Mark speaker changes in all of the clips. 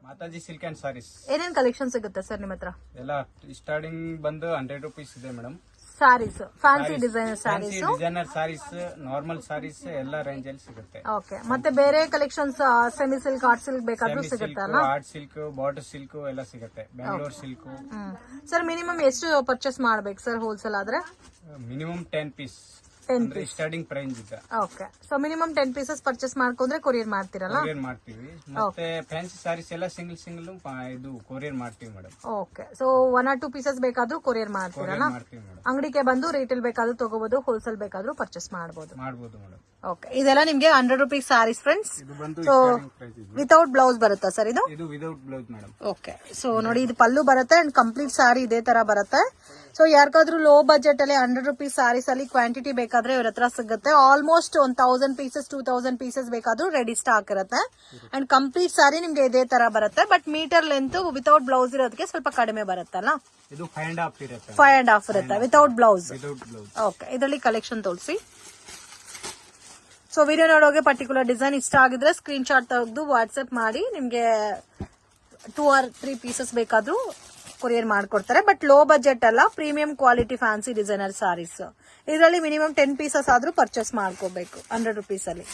Speaker 1: Mataji silk and saris.
Speaker 2: ಏನೇನ್ collection ಸಿಗುತ್ತೆ sir ನಿಮ್ಮ ಹತ್ರ?
Speaker 1: ಎಲ್ಲ ಸ್ಟಾರ್ಟಿಂಗ್ ಬಂದು 100 ರೂಪೀಸ್ ಇದೆ madam.
Speaker 2: Sarees, fancy designer sarees,
Speaker 1: designer sarees, normal sarees ಎಲ್ಲ ರೇಂಜ್ ಅಲ್ಲಿ ಸಿಗುತ್ತೆ.
Speaker 2: ಓಕೆ. ಮತ್ತೆ ಬೇರೆ collections semi silk, art silk ಬೇಕಾದ್ರೂ ಸಿಗುತ್ತಲ್ಲ?
Speaker 1: ಆರ್ಟ್ ಸಿಲ್ಕ್, ಬಾರ್ಡರ್ ಸಿಲ್ಕ್ ಎಲ್ಲ ಸಿಗುತ್ತೆ. ಬೆಂಗಳೂರು ಸಿಲ್ಕ್.
Speaker 2: ಸರ್ ಮಿನಿಮಮ್ ಎಷ್ಟು ಪರ್ಚೇಸ್ ಮಾಡ್ಬೇಕು ಸರ್ ಹೋಲ್ಸೇಲ್ ಆದ್ರೆ?
Speaker 1: ಮಿನಿಮಮ್ 10 ಪೀಸ್ ಸ್ಟಾರ್ಟಿಂಗ್ ಪ್ರೈಸ್ ಇದೆ.
Speaker 2: Okay. So minimum 10 pieces purchase ಮಾಡ್ಕೊಂಡ್ರೆ ಕೊರಿಯರ್ ಮಾಡ್ತೀರಲ್ಲ?
Speaker 1: ಕೊರಿಯರ್ ಮಾಡ್ತೀವಿ. ಮತ್ತೆ ಫ್ಯಾನ್ಸಿ ಸಾರೀಸ್ ಎಲ್ಲ ಸಿಂಗಲ್ ಇದು ಕೊರಿಯರ್ ಮಾಡ್ತೀವಿ madam.
Speaker 2: Okay. So 1 or 2 pieces ಬೇಕಾದ್ರೂ ಕೊರಿಯರ್ ಮಾಡ್ತೀರಲ್ಲ?
Speaker 1: ಮಾಡ್ತೀವಿ ಮೇಡಮ್.
Speaker 2: ಅಂಗಡಿಗೆ ಬಂದು ರಿಟೇಲ್ ಬೇಕಾದ್ರೂ ತಗೋಬಹುದು, ಹೋಲ್ಸೇಲ್ ಬೇಕಾದ್ರೂ ಪರ್ಚೇಸ್ ಮಾಡಬಹುದು
Speaker 1: ಮೇಡಮ್.
Speaker 2: ಓಕೆ. ಇದೆಲ್ಲ ನಿಮ್ಗೆ 100 rupees saris friends.
Speaker 1: So
Speaker 2: without blouse ಬರುತ್ತಾ ಸರ್ ಇದು?
Speaker 1: ಇದು without blouse madam.
Speaker 2: Okay. So ನೋಡಿ, ಇದು ಪಲ್ಲು ಬರುತ್ತೆ ಅಂಡ್ ಕಂಪ್ಲೀಟ್ ಸಾರಿ ಇದೇ ತರ ಬರುತ್ತೆ. ಸೊ ಯಾರಿಗಾದ್ರೂ ಲೋ ಬಜೆಟ್ ಅಲ್ಲಿ 100 ರೂಪೀಸ್ ಸಾರೀಸ್ ಅಲ್ಲಿ ಕ್ವಾಂಟಿಟಿ ಬೇಕಾದ್ರೆ ಇವ್ರ ಹತ್ರ ಸಿಗುತ್ತೆ. ಆಲ್ಮೋಸ್ಟ್ 1000 ಪೀಸಸ್ 2000 ಪೀಸಸ್ ಬೇಕಾದ್ರೂ ರೆಡಿ ಸ್ಟಾಕ್ ಇರುತ್ತೆ. ಅಂಡ್ ಕಂಪ್ಲೀಟ್ ಸಾರಿ ನಿಮ್ಗೆ ಇದೇ ತರ ಬರುತ್ತೆ. But meter length without blouse ಇರೋದಕ್ಕೆ ಸ್ವಲ್ಪ ಕಡಿಮೆ ಬರುತ್ತಲ್ಲ?
Speaker 1: ಇದು 5.5 ಇರುತ್ತೆ.
Speaker 2: 5.5 ಇರುತ್ತೆ ವಿತೌಟ್ ಬ್ಲೌಸ್. ಓಕೆ. ಇದರಲ್ಲಿ ಕಲೆಕ್ಷನ್ ತೋರಿಸಿ. ಸೊ ವಿಡಿಯೋ ನೋಡೋಕೆ ಪರ್ಟಿಕ್ಯುಲರ್ ಡಿಸೈನ್ ಇಷ್ಟ ಆಗಿದ್ರೆ ಸ್ಕ್ರೀನ್ ಶಾಟ್ ತೆಗೆದು ವಾಟ್ಸ್ಆಪ್ ಮಾಡಿ, ನಿಮ್ಗೆ 2 or 3 ಪೀಸಸ್ ಬೇಕಾದ್ರೂ ಕೊರಿಯರ್ ಮಾಡ್ಕೊಡ್ತಾರೆ. ಬಟ್ ಲೋ ಬಜೆಟ್ ಅಲ್ಲ, premium quality fancy designer saris. ಇದರಲ್ಲಿ ಮಿನಿಮಮ್ 10 ಪೀಸಸ್ ಆದ್ರೂ ಪರ್ಚೇಸ್ ಮಾಡ್ಕೋಬೇಕು 100 ರೂಪೀಸ್ ಅಲ್ಲಿ.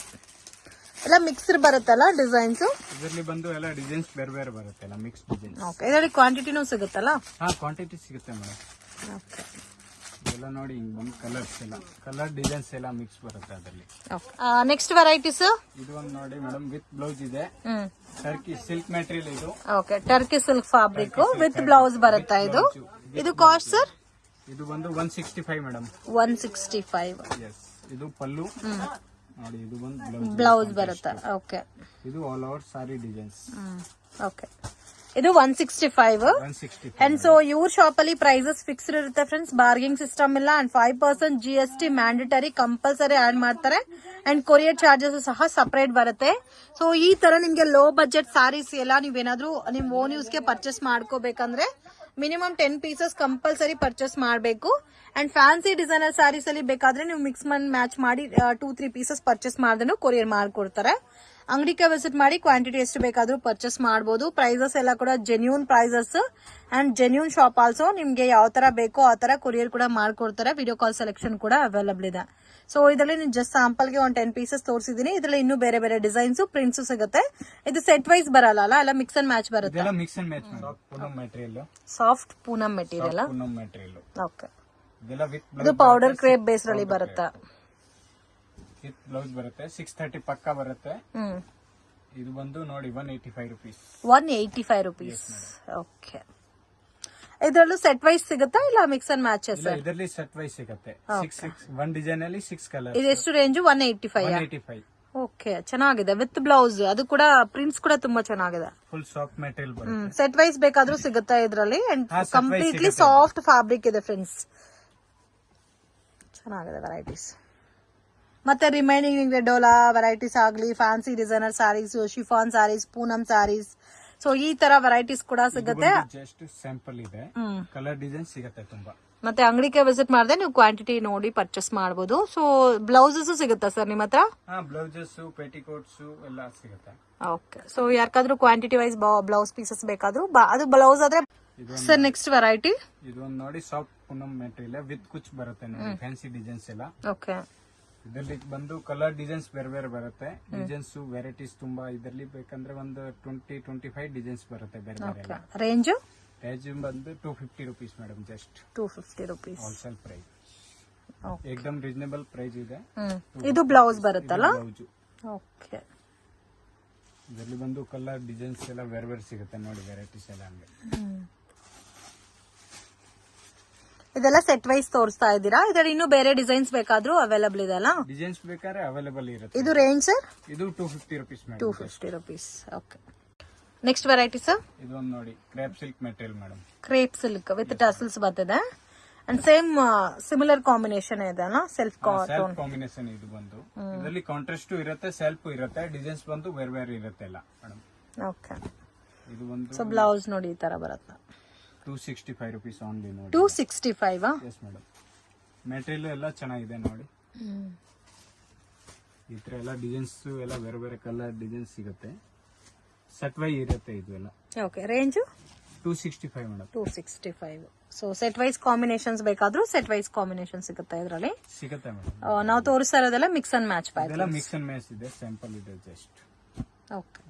Speaker 2: ಎಲ್ಲ ಮಿಕ್ಸ್ಡ್ ಬರುತ್ತಲ್ಲ ಡಿಸೈನ್ಸ್?
Speaker 1: ಇದರಲ್ಲಿ ಬಂದು ಎಲ್ಲ ಡಿಸೈನ್ಸ್ ಬೇರೆ ಬೇರೆ ಬರುತ್ತೆ, ಎಲ್ಲ ಮಿಕ್ಸ್ ಡಿಸೈನ್.
Speaker 2: ಓಕೆ. ಇದರಲ್ಲಿ ಕ್ವಾಂಟಿಟಿನೂ ಸಿಗುತ್ತಲ್ಲ?
Speaker 1: ಹಾ, ಕ್ವಾಂಟಿಟಿ ಸಿಗುತ್ತೆ ಮೇಡಮ್.
Speaker 2: ಓಕೆ.
Speaker 1: ಎಲ್ಲ ನೋಡಿ, ಹಿಂಗ್ ಬಂದು ಕಲರ್ಸ್ ಎಲ್ಲ ಕಲರ್ ಡಿಸೈನ್ಸ್ ಎಲ್ಲ ಮಿಕ್ಸ್ ಬರುತ್ತೆ ಅದರಲ್ಲಿ.
Speaker 2: ನೆಕ್ಸ್ಟ್ ವೆರೈಟೀಸ್
Speaker 1: ಇದು ಒಂದು ನೋಡಿ ಮೇಡಮ್, ವಿತ್ ಬ್ಲೌಸ್ ಇದೆ. ಟರ್ಕಿ ಸಿಲ್ಕ್ ಮೆಟೀರಿಯಲ್ ಇದು.
Speaker 2: Okay. Turkey silk fabric with blouse ಬರುತ್ತಾ ಇದು? ಇದು ಕಾಸ್ಟ್ ಸರ್?
Speaker 1: ಇದು ಬಂದು 165 ಮೇಡಮ್.
Speaker 2: 165.
Speaker 1: ಇದು ಪಲ್ಲು ನೋಡಿ, ಇದು ಬಂದು
Speaker 2: ಬ್ಲೌಸ್ ಬರುತ್ತೆ. ಓಕೆ.
Speaker 1: ಇದು all over sari designs.
Speaker 2: Okay. ಇದು 165. ಅಂಡ್ ಸೊ ಇವ್ರ ಶಾಪ್ ಅಲ್ಲಿ ಪ್ರೈಸಸ್ ಫಿಕ್ಸ್ಡ್ ಇರುತ್ತೆ ಫ್ರೆಂಡ್ಸ್, ಬಾರ್ಗಿಂಗ್ ಸಿಸ್ಟಮ್ ಇಲ್ಲ. And 5% GST mandatory compulsory add ಮಾಡ್ತಾರೆ. ಅಂಡ್ ಕೊರಿಯರ್ ಚಾರ್ಜಸ್ ಸಹ ಸಪರೇಟ್ ಬರುತ್ತೆ. ಸೊ ಈ ತರ ನಿಮ್ಗೆ ಲೋ ಬಜೆಟ್ ಸಾರೀಸ್ ಎಲ್ಲ ನೀವೇನಾದ್ರೂ ನಿಮ್ ಓನ್ ಯೂಸ್ ಗೆ ಪರ್ಚೇಸ್ ಮಾಡ್ಕೋಬೇಕಂದ್ರೆ ಮಿನಿಮಮ್ 10 ಪೀಸಸ್ ಕಂಪಲ್ಸರಿ ಪರ್ಚೇಸ್ ಮಾಡಬೇಕು. ಅಂಡ್ ಫ್ಯಾನ್ಸಿ ಡಿಸೈನರ್ ಸಾರೀಸ್ ಅಲ್ಲಿ ಬೇಕಾದ್ರೆ ನೀವು ಮಿಕ್ಸ್ ಮ್ಯಾಚ್ ಮಾಡಿ 2-3 ಪೀಸಸ್ ಪರ್ಚೇಸ್ ಮಾಡಿದ್ರು ಕೊರಿಯರ್ ಮಾಡ್ಕೊಡ್ತಾರೆ. ಅಂಗಡಿಗೆ ವಿಸಿಟ್ ಮಾಡಿ ಕ್ವಾಂಟಿಟಿ ಎಷ್ಟು ಬೇಕಾದ್ರೂ ಪರ್ಚೇಸ್ ಮಾಡಬಹುದು. ಪ್ರೈಸಸ್ ಎಲ್ಲ ಕೂಡ genuine prices and genuine shop also. ನಿಮ್ಗೆ ಯಾವ ತರ ಬೇಕೋ ಆ ತರ ಕೊರಿಯರ್ ಕೂಡ ಮಾಡ್ಕೊಡ್ತಾರೆ. ವಿಡಿಯೋ ಕಾಲ್ ಸೆಲೆಕ್ಷನ್ ಕೂಡ ಅವೈಲಬಲ್ ಇದೆ. ಸೊ ಇದರಲ್ಲಿ ನೀವು ಜಸ್ಟ್ ಸ್ಯಾಂಪಲ್ ಗೆ ಒಂದು 10 ಪೀಸಸ್ ತೋರಿಸಿದೀನಿ. ಇದರಲ್ಲಿ ಇನ್ನೂ ಬೇರೆ ಬೇರೆ ಡಿಸೈನ್ಸ್ ಪ್ರಿಂಟ್ಸ್ ಸಿಗುತ್ತೆ. ಇದು ಸೆಟ್ ವೈಸ್ ಬರಲ್ಲ, ಎಲ್ಲ ಮಿಕ್ಸ್ ಅಂಡ್ ಮ್ಯಾಚ್ ಬರುತ್ತೆ. Soft Poonam material. ಓಕೆ. ಇದು ಪೌಡರ್ ಕ್ರೇಪ್ ಬೇಸ್ ಅಲ್ಲಿ ಬರುತ್ತೆ.
Speaker 1: ವಿತ್ ಬ್ಲೌಸ್ ಬರುತ್ತೆ. 630 ಪಕ್ಕ ಬರುತ್ತೆ. ಇದು ಬಂದು ನೋಡಿ 185 ರೂಪೀಸ್.
Speaker 2: 185 ರೂಪೀಸ್. ಓಕೆ. ಇದರಲ್ಲೂ ಸೆಟ್ ವೈಸ್ ಸಿಗುತ್ತಾ ಇಲ್ಲ ಮಿಕ್ಸ್ ಅಂಡ್ ಮ್ಯಾಚಸ್?
Speaker 1: ಇದರಲ್ಲಿ ಸೆಟ್ ವೈಸ್ ಸಿಗುತ್ತೆ. 1 ಡಿಸೈನ್ ಅಲ್ಲಿ 6 ಕಲರ್.
Speaker 2: ಇದು ಎಷ್ಟು ರೇಂಜ್? 185. ಓಕೆ. ಚೆನ್ನಾಗಿದೆ ವಿತ್ ಬ್ಲೌಸ್. ಅದು ಕೂಡ ಪ್ರಿಂಟ್ಸ್ ಕೂಡ ತುಂಬಾ ಚೆನ್ನಾಗಿದೆ.
Speaker 1: ಫುಲ್ ಸಾಫ್ಟ್ ಮೆಟೀರಿಯಲ್ ಬರುತ್ತೆ.
Speaker 2: ಸೆಟ್ ವೈಸ್ ಬೇಕಾದ್ರೂ ಸಿಗುತ್ತಾ ಇದರಲ್ಲಿ? ಅಂಡ್ ಕಂಪ್ಲೀಟ್ಲಿ ಸಾಫ್ಟ್ ಫ್ಯಾಬ್ರಿಕ್ ಇದೆ ಫ್ರೆಂಡ್ಸ್. ಚೆನ್ನಾಗಿದೆ ವೆರೈಟೀಸ್. ಮತ್ತೆ ರಿಮೈನಿಂಗ್ ಡೋಲಾ ವೆರೈಟೀಸ್ ಆಗಲಿ, fancy designer saris, chiffon saris, Poonam saris, so ಈ ತರ ವೆರೈಟೀಸ್ ಕೂಡ ಸಿಗುತ್ತೆ.
Speaker 1: ಜಸ್ಟ್ ಸ್ಯಾಂಪಲ್ ಇದೆ, ಕಲರ್ ಡಿಸೈನ್ ಸಿಗುತ್ತೆ ತುಂಬಾ.
Speaker 2: ಮತ್ತೆ ಅಂಗಡಿಗೆ ವಿಸಿಟ್ ಮಾಡಿದ್ರೆ ನೀವು ಕ್ವಾಂಟಿಟಿ ನೋಡಿ ಪರ್ಚೇಸ್ ಮಾಡಬಹುದು. ಸೊ ಬ್ಲೌಸಸ್ ಸಿಗುತ್ತಾ ಸರ್ ನಿಮ್ಮ ಹತ್ರ?
Speaker 1: ಬ್ಲೌಸಸ್, ಪೆಟಿಕೋಟ್ಸ್ ಎಲ್ಲ ಸಿಗುತ್ತೆ.
Speaker 2: ಓಕೆ. ಸೊ ಯಾರಿಗಾದ್ರೂ ಕ್ವಾಂಟಿಟಿ ವೈಸ್ ಬ್ಲೌಸ್ ಪೀಸಸ್ ಬೇಕಾದ್ರೂ ಅದು ಬ್ಲೌಸ್ ಆದ್ರೆ ಸರ್. ನೆಕ್ಸ್ಟ್ ವೆರೈಟಿ
Speaker 1: ಇದು ಒಂದು ನೋಡಿ, ಸಾಫ್ಟ್ ಪೂನಂ ಮೆಟೀರಿಯಲ್ ವಿತ್ ಕುಚ್ ಬರುತ್ತೆ ನೋಡಿ, ಫ್ಯಾನ್ಸಿ ಡಿಸೈನ್ಸ್ ಎಲ್ಲ.
Speaker 2: ಓಕೆ.
Speaker 1: ಇದರಲ್ಲಿ ಬಂದು ಕಲರ್ ಡಿಸೈನ್ಸ್ ಬೇರೆ ಬೇರೆ ಬರುತ್ತೆ. ಡಿಸೈನ್ಸ್ ವೆರೈಟೀಸ್ ತುಂಬಾ. ಇದರಲ್ಲಿ ಬೇಕಂದ್ರೆ ಒಂದು 20-25 ಡಿಸೈನ್ಸ್ ಬರುತ್ತೆ ಬೇರೆ ಬೇರೆ.
Speaker 2: ರೇಂಜ್
Speaker 1: ಬಂದು 250 rupees madam. Just
Speaker 2: 250 rupees
Speaker 1: wholesale price. ಏಕದಮ್ ರೀಸನೇಬಲ್ ಪ್ರೈಸ್ ಇದೆ.
Speaker 2: ಇದು ಬ್ಲೌಸ್ ಬರುತ್ತಲ್ಲ? ಓಕೆ.
Speaker 1: ಇದರಲ್ಲಿ ಬಂದು ಕಲರ್ ಡಿಸೈನ್ಸ್ ಎಲ್ಲ ಬೇರೆ ಬೇರೆ ಸಿಗುತ್ತೆ ನೋಡಿ, ವೆರೈಟೀಸ್ ಎಲ್ಲ ಹಂಗೆ.
Speaker 2: ಇದೆಲ್ಲ ಸೆಟ್ ವೈಸ್ ತೋರಿಸ್ತಾ ಇದ್ದೀರಾ? ಇದರಲ್ಲಿ ಇನ್ನೂ ಬೇರೆ ಡಿಸೈನ್ಸ್ ಬೇಕಾದ್ರೂ ಅವೈಲಬಲ್ ಇದೆ ಅಲ್ಲ?
Speaker 1: ಡಿಸೈನ್ಸ್ ಬೇಕಾದ್ರೆ ಅವೈಲಬಲ್ ಇರುತ್ತೆ.
Speaker 2: ಇದು ರೇಂಜ್ ಸರ್?
Speaker 1: ಇದು 250 rupees madam.
Speaker 2: 250 rupees. Okay. Next variety sir?
Speaker 1: ಇದು ಒಂದು ನೋಡಿ, crepe silk material madam.
Speaker 2: Crepe silk with tassels ಬರ್ತಿದೆ. ಅಂಡ್ ಸೇಮ್ ಸಿಮಿಲರ್ ಕಾಂಬಿನೇಷನ್ ಇದೆ ಅಲ್ಲ? ಸೆಲ್ಫ್
Speaker 1: ಕಾಂಬಿನೇಷನ್ ಇದು ಬಂದು. ಇದರಲ್ಲಿ ಕಾಂಟ್ರಾಸ್ಟ್ ಇರುತ್ತೆ, ಸೆಲ್ಫ್ ಇರುತ್ತೆ, ಡಿಸೈನ್ಸ್ ಬಂದು ಬೇರೆ ಬೇರೆ ಇರುತ್ತೆ ಎಲ್ಲ ಮೇಡಮ್.
Speaker 2: ಓಕೆ.
Speaker 1: ಇದು ಒಂದು
Speaker 2: ಸೊ ಬ್ಲೌಸ್ ನೋಡಿ ಈ ತರ ಬರುತ್ತೆ.
Speaker 1: 265 ರೂಪೀಸ್ ಓನ್ಲಿ ನೋಡಿ.
Speaker 2: 265?
Speaker 1: Yes madam. ಮೆಟೀರಿಯಲ್ ಎಲ್ಲ ಚೆನ್ನಾಗಿದೆ ನೋಡಿ. ಈ ತರ ಎಲ್ಲ ಡಿಸೈನ್ಸ್ ಎಲ್ಲ ಬೇರೆ ಬೇರೆ ಕಲರ್ ಡಿಸೈನ್ಸ್ ಸಿಗುತ್ತೆ. ಸೆಟ್ ವೈ ಇರುತ್ತೆ ಇದು ಎಲ್ಲ.
Speaker 2: Okay, range
Speaker 1: 265 madam.
Speaker 2: 265. So set wise combinations ಬೇಕಾದ್ರೂ ಸೆಟ್ ವೈಸ್ ಕಾಂಬಿನೇಷನ್ ಸಿಗುತ್ತೆ ಇದರಲ್ಲಿ.
Speaker 1: ಸಿಗುತ್ತೆ ಮೇಡಮ್.
Speaker 2: ನಾವು ತೋರಿಸ್ತಾ ಇರೋದೆಲ್ಲ ಮಿಕ್ಸ್ ಅಂಡ್ ಮ್ಯಾಚ್
Speaker 1: ಇದೆಲ್ಲ ಮಿಕ್ಸ್ ಅಂಡ್ ಮ್ಯಾಚ್ ಇದೆ, ಸ್ಯಾಂಪಲ್ ಇದೆ ಜಸ್ಟ್.
Speaker 2: ಓಕೆ.